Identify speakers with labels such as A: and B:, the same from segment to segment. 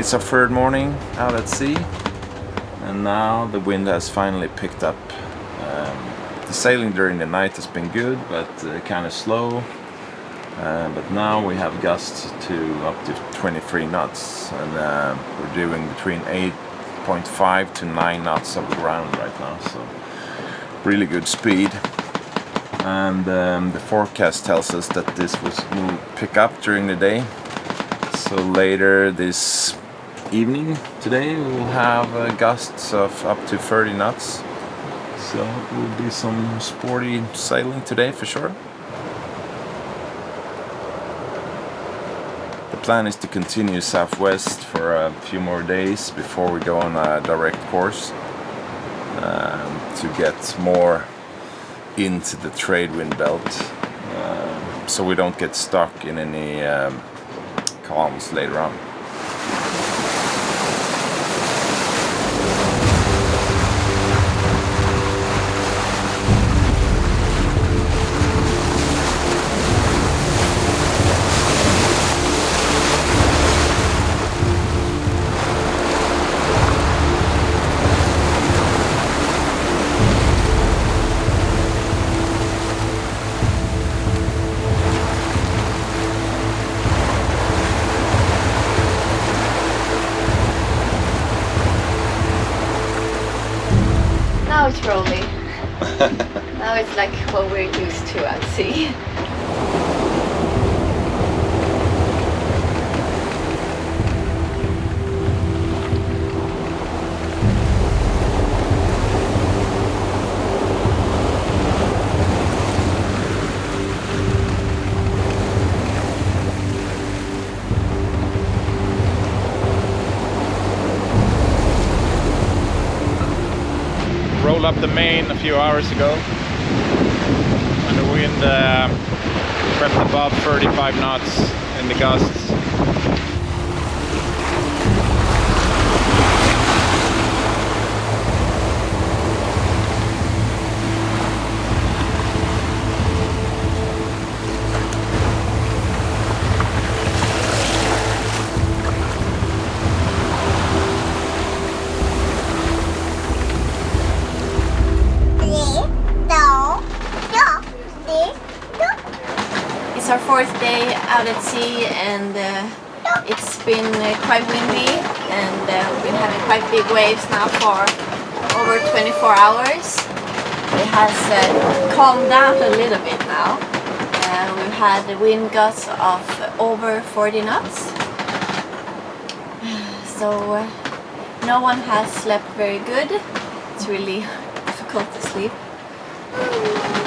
A: It's our third morning out at sea, and now the wind has finally picked up. The sailing during the night has been good, but kind of slow. But now we have gusts to up to 23 knots, and we're doing between 8.5 to 9 knots of the ground right now, so really good speed. And the forecast tells us that this will pick up during the day. So later this evening today we'll have gusts of up to 30 knots. So it will be some sporty sailing today for sure. The plan is to continue southwest for a few more days before we go on a direct course to get more into the trade wind belt, so we don't get stuck in any calms later on.
B: Now it's rolling. Now it's like what we're used to at sea.
A: Rolled up the main a few hours ago, and the wind crept above 35 knots in the gusts.
B: It's our fourth day out at sea, and it's been quite windy, and we've been having quite big waves now for over 24 hours. It has calmed down a little bit now. We've had wind gusts of over 40 knots, so no one has slept very good. It's really difficult to sleep.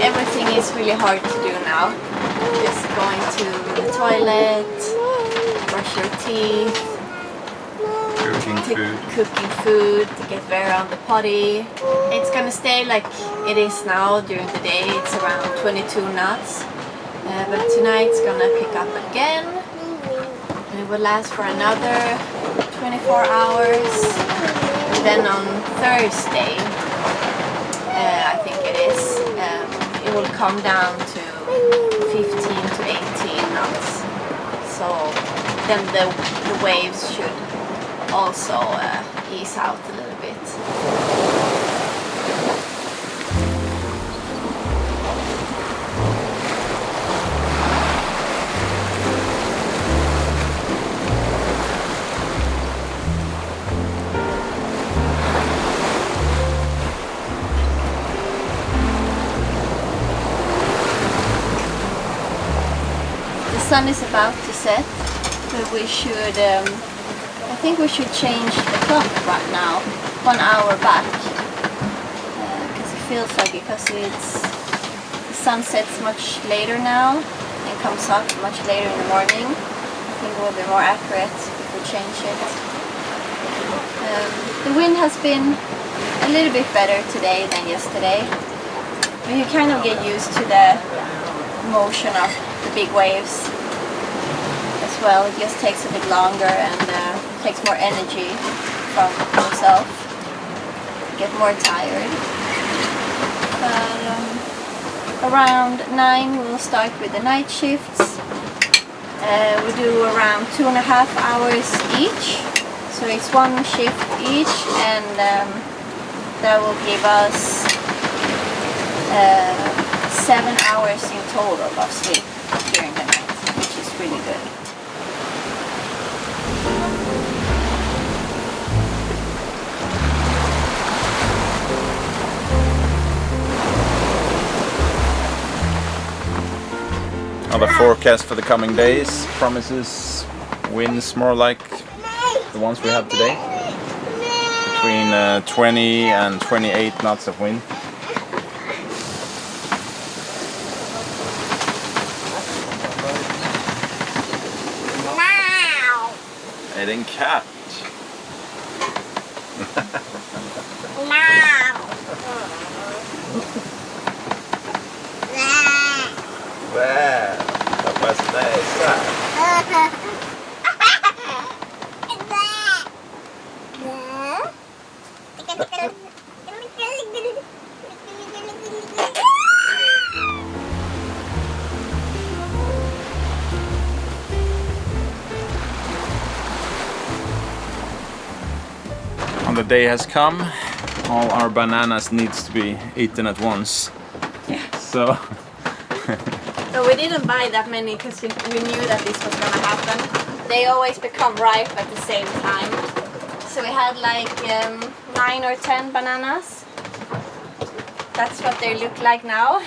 B: Everything is really hard to do now. Just going to the toilet, brush your teeth, cooking food, to get Vera on the potty. It's gonna stay like it is now during the day. It's around 22 knots, but tonight it's gonna pick up again, and it will last for another 24 hours. And then on Thursday, I think it is, it will come down to 15 to 18 knots. So then the waves should also ease out a little bit. The sun is about to set, but we should, I think we should change the clock right now, 1 hour back, because it feels like it, because the sun sets much later now and comes up much later in the morning. I think it will be more accurate if we change it. The wind has been a little bit better today than yesterday, but you kind of get used to the motion of the big waves as well. It just takes a bit longer and takes more energy from yourself. Get more tired. But around 9 we'll start with the night shifts. We do around 2.5 hours each. So it's one shift each, and that will give us 7 hours in total of sleep during the night, which is really good.
A: The forecast for the coming days promises winds more like the ones we have today, between 20 and 28 knots of wind. Eating cat. The day has come. All our bananas needs to be eaten at once.
B: Yeah.
A: So
B: we didn't buy that many because we knew that this was gonna happen. They always become ripe at the same time. So we had like 9 or 10 bananas. That's what they look like now.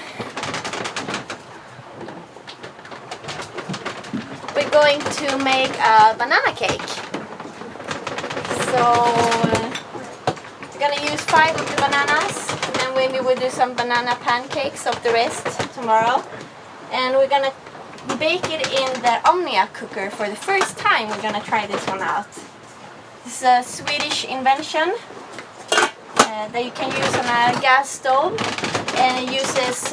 B: We're going to make a banana cake. So we're gonna use 5 of the bananas, and maybe we'll do some banana pancakes of the rest tomorrow. And we're gonna bake it in the Omnia cooker for the first time. We're gonna try this one out. This is a Swedish invention that you can use on a gas stove, and it uses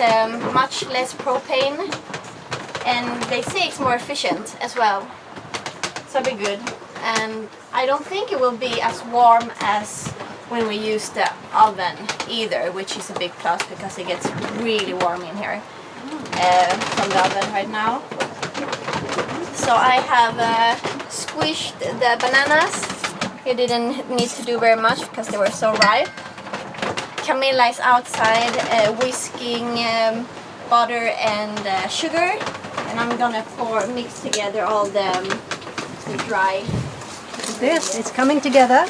B: much less propane, and they say it's more efficient as well. So it'll be good. And I don't think it will be as warm as when we use the oven either, which is a big plus because it gets really warm in here from the oven right now. So I have squished the bananas. You didn't need to do very much because they were so ripe. Camilla is outside whisking butter and sugar, and I'm gonna mix together all the dry.
C: This, it's coming together.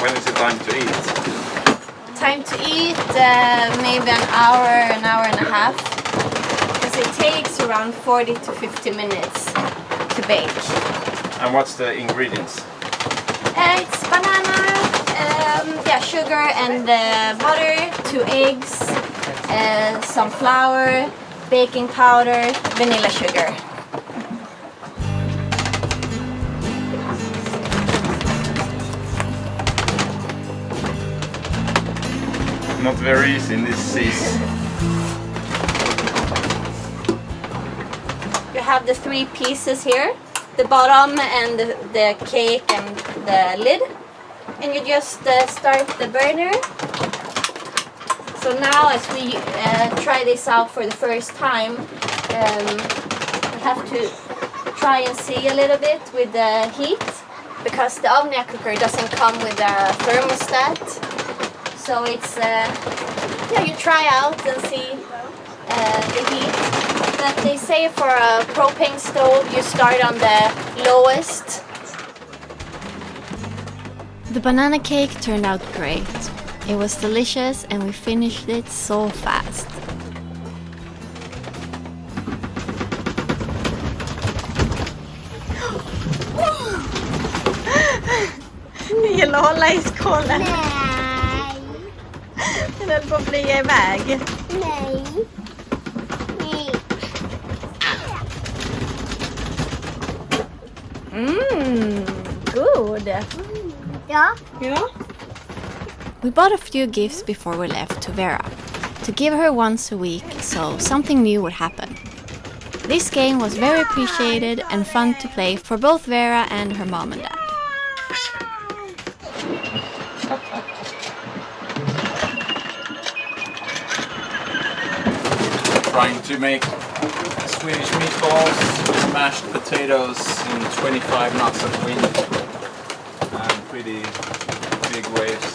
A: when is it time to eat?
B: Time to eat maybe an hour and a half, because it takes around 40 to 50 minutes to bake.
A: And what's the ingredients?
B: It's banana, sugar and butter, 2 eggs, some flour, baking powder, vanilla sugar.
A: Not very easy in this season.
B: You have the 3 pieces here, the bottom and the cake and the lid, and you just start the burner. So now as we try this out for the first time, we have to try and see a little bit with the heat, because the Omnia cooker doesn't come with a thermostat. So it's, you try out and see the heat. But they say for a propane stove, you start on the lowest. The banana cake turned out great. It was delicious and we finished it so fast. Det gäller att hålla i skålen. Den höll på att flyga iväg.
D: Nej.
B: Good.
D: Ja.
B: Yeah. We bought a few gifts before we left to Vera, to give her once a week so something new would happen. This game was very appreciated and fun to play for both Vera and her mom and dad.
A: Trying to make Swedish meatballs, mashed potatoes in 25 knots of wind, and pretty big waves.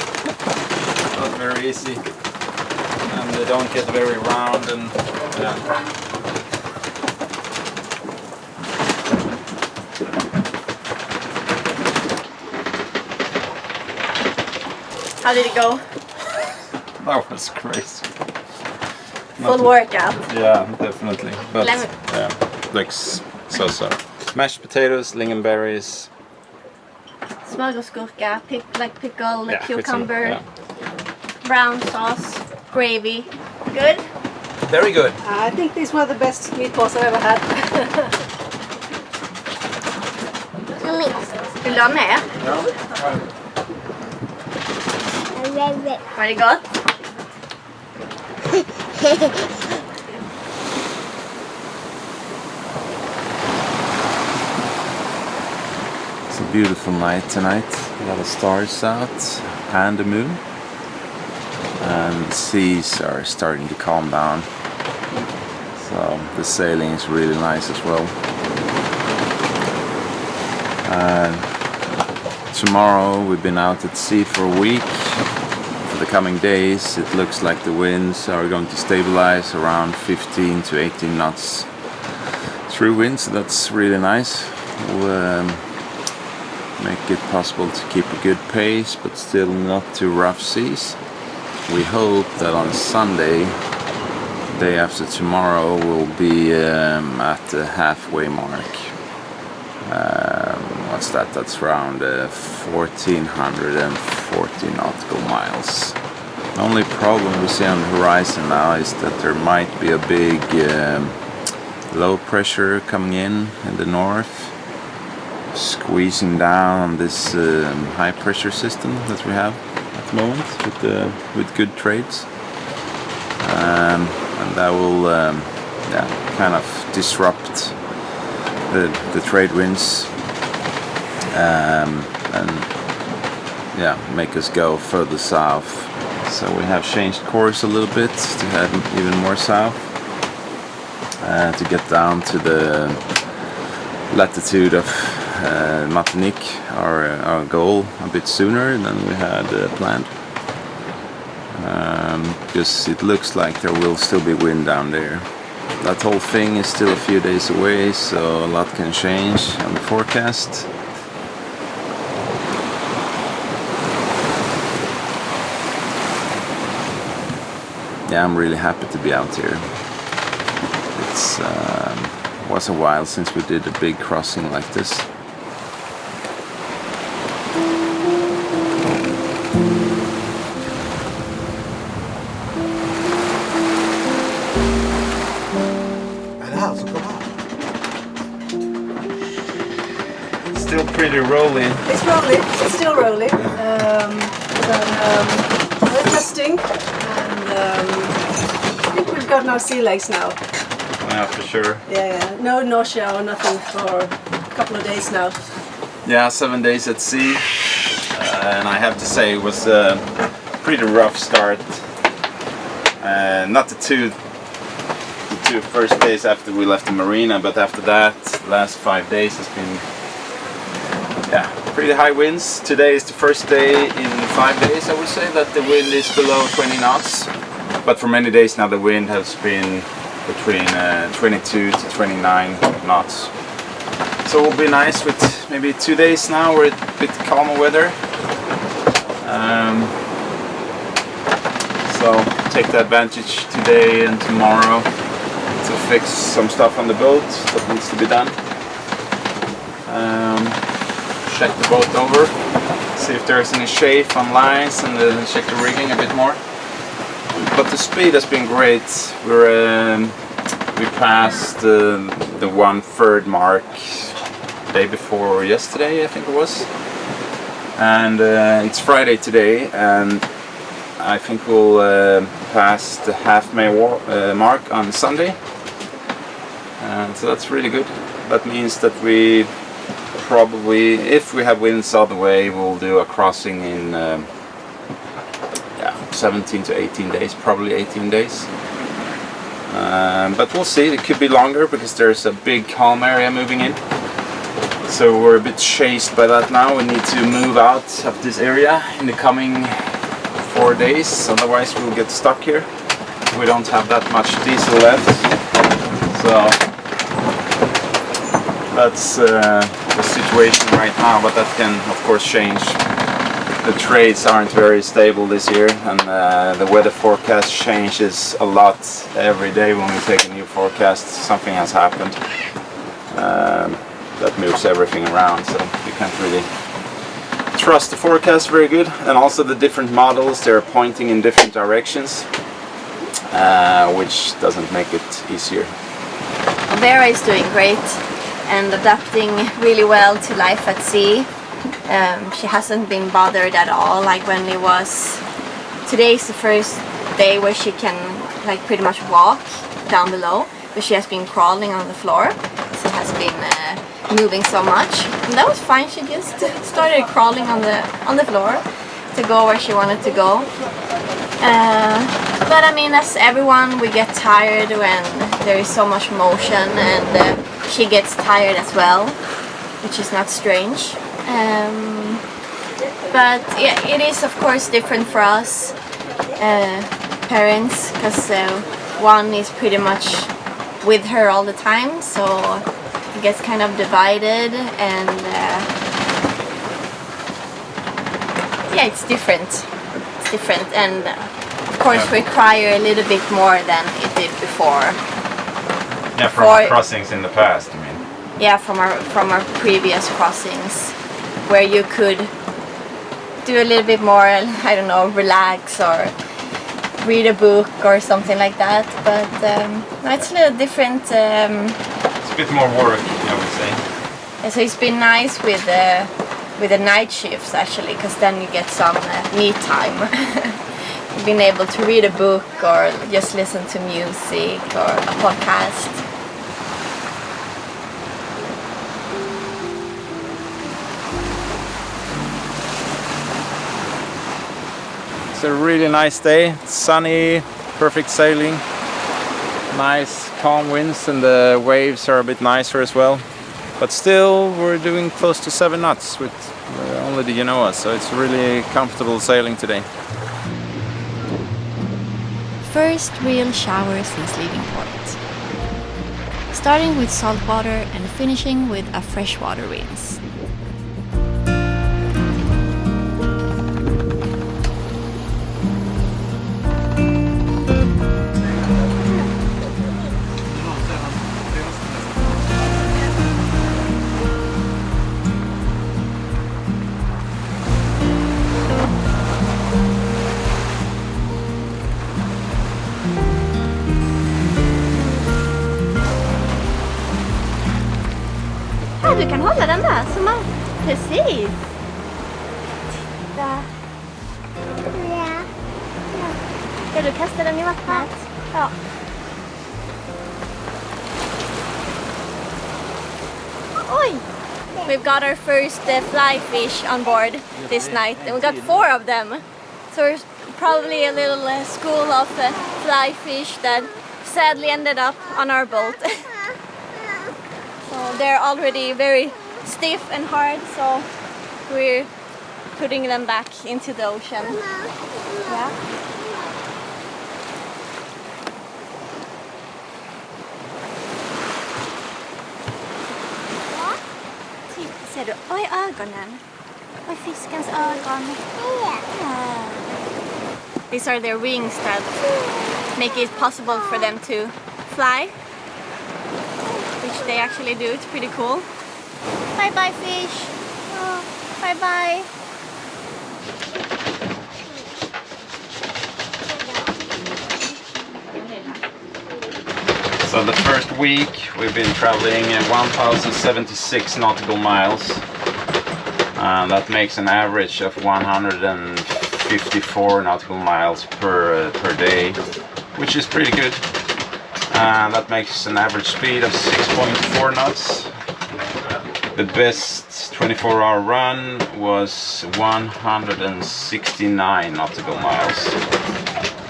A: Not very easy, and they don't get very round, and
B: How did it go?
A: that was crazy.
B: Full workout.
A: Yeah, definitely. But
B: Lemon.
A: yeah, like so. Mashed potatoes, lingonberries.
B: Smörgåsgurka, like pickle,
A: Yeah, with some-
B: cucumber,
A: yeah.
B: brown sauce, gravy. Good?
A: Very good.
C: I think these were the best meatballs I've ever had.
B: Vill du ha med? Var det gott?
A: It's a beautiful night tonight. A lot of stars out and the moon. And the seas are starting to calm down. So the sailing is really nice as well. Tomorrow we've been out at sea for a week. For the coming days it looks like the winds are going to stabilize around 15 to 18 knots through wind, so that's really nice. We'll make it possible to keep a good pace but still not too rough seas. We hope that on Sunday, day after tomorrow, we'll be at the halfway mark. What's that? That's around 1440 nautical miles. The only problem we see on the horizon now is that there might be a big low pressure coming in the north, squeezing down on this high pressure system that we have at the moment with good trades, and that will kind of disrupt the trade winds and make us go further south. So we have changed course a little bit to head even more south to get down to the latitude of Mothander, our goal, a bit sooner than we had planned. Because it looks like there will still be wind down there. That whole thing is still a few days away, so a lot can change on the forecast. Yeah, I'm really happy to be out here. It's was a while since we did a big crossing like this. Still pretty rolling.
C: It's rolling. It's still rolling. We're testing, and I think we've got no sea legs now.
A: Yeah, for sure.
C: Yeah. No nausea or nothing for a couple of days now.
A: Yeah, 7 days at sea, and I have to say it was a pretty rough start. Not the two first days after we left the marina, but after that, the last 5 days has been pretty high winds. Today is the first day in 5 days, I would say, that the wind is below 20 knots. But for many days now the wind has been between 22 to 29 knots. So it will be nice with maybe 2 days now with a bit calmer weather. So take the advantage today and tomorrow to fix some stuff on the boat that needs to be done. Check the boat over, see if there's any chafe on lines, and then check the rigging a bit more. But the speed has been great. We passed the 1/3 mark day before yesterday, I think it was. And it's Friday today, and I think we'll pass the half-mile mark on Sunday. And so that's really good. That means that we probably, if we have winds all the way, we'll do a crossing in 17 to 18 days, probably 18 days. But we'll see, it could be longer because there's a big calm area moving in. So we're a bit chased by that now. We need to move out of this area in the coming 4 days, otherwise we'll get stuck here. We don't have that much diesel left. So that's the situation right now, but that can of course change. The trades aren't very stable this year, and the weather forecast changes a lot every day. When we take a new forecast, something has happened that moves everything around, so you can't really trust the forecast very good. And also the different models, they're pointing in different directions, which doesn't make it easier.
B: Vera is doing great and adapting really well to life at sea. She hasn't been bothered at all, like when it was... Today's the first day where she can like pretty much walk down below, but she has been crawling on the floor. She has been moving so much. And that was fine, she just started crawling on the floor to go where she wanted to go. But I mean, as everyone, we get tired when there is so much motion, and she gets tired as well, which is not strange. But yeah, it is of course different for us parents, because one is pretty much with her all the time, so it gets kind of divided, and yeah, it's different. It's different, and of course require a little bit more than it did before.
A: Yeah, from our crossings in the past, I mean.
B: Yeah, from our previous crossings, where you could do a little bit more, I don't know, relax or read a book or something like that. But no, it's a little different.
A: It's a bit more work, I would say.
B: Yeah, so it's been nice with the night shifts actually, because then you get some me time. Being able to read a book or just listen to music or a podcast.
A: It's a really nice day. It's sunny, perfect sailing, nice calm winds, and the waves are a bit nicer as well. But still, we're doing close to 7 knots with only the Genoa, so it's really comfortable sailing today.
B: First real shower since leaving port. Starting with salt water and finishing with a freshwater rinse. Du kan hålla den där som är precis. Titta.
D: Ja.
B: Ska du kasta den i vattnet? Ja. Oj! We've got our first fly fish on board this night, and we got 4 of them. So there's probably a little school of fly fish that sadly ended up on our boat. So they're already very stiff and hard, so we're putting them back into the ocean. Yeah. Titta, ser du? Oj, ögonen. Oj, fiskens ögon. Yeah. These are their wings that make it possible for them to fly. Which they actually do. It's pretty cool. Bye bye fish. Oh, bye bye.
A: So the first week we've been traveling 1076 nautical miles. That makes an average of 154 nautical miles per day, which is pretty good. That makes an average speed of 6.4 knots. The best 24-hour run was 169 nautical miles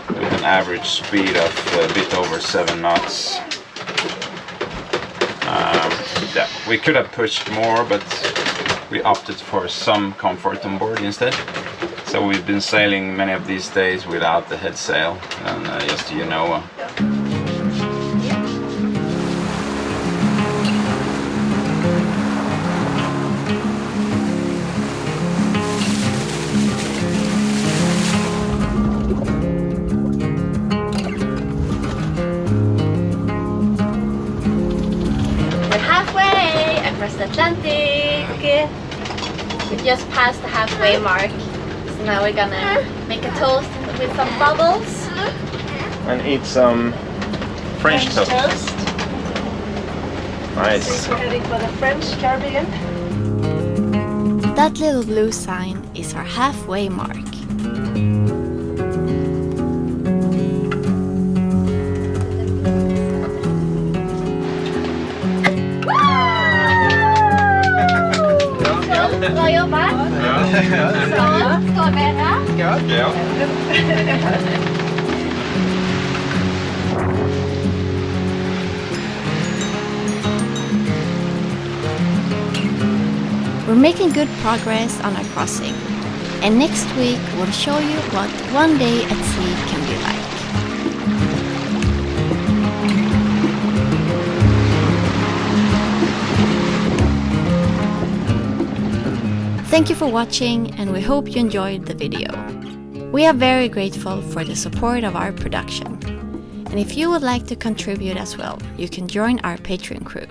A: with an an average speed of a bit over 7 knots. Yeah, we could have pushed more, but we opted for some comfort on board instead. So we've been sailing many of these days without the head sail, and just so you know.
B: The Atlantic. We just passed the halfway mark, so now we're gonna make a toast with some bubbles
A: And eat some French toast. Nice.
C: We're heading for the French Caribbean.
B: That little blue sign is our halfway mark. Bra jobbat! Skål Vera!
A: Ja.
B: We're making good progress on our crossing, and next week we'll show you what one day at sea can be like. Thank you for watching, and we hope you enjoyed the video. We are very grateful for the support of our production. And if you would like to contribute as well, you can join our Patreon crew.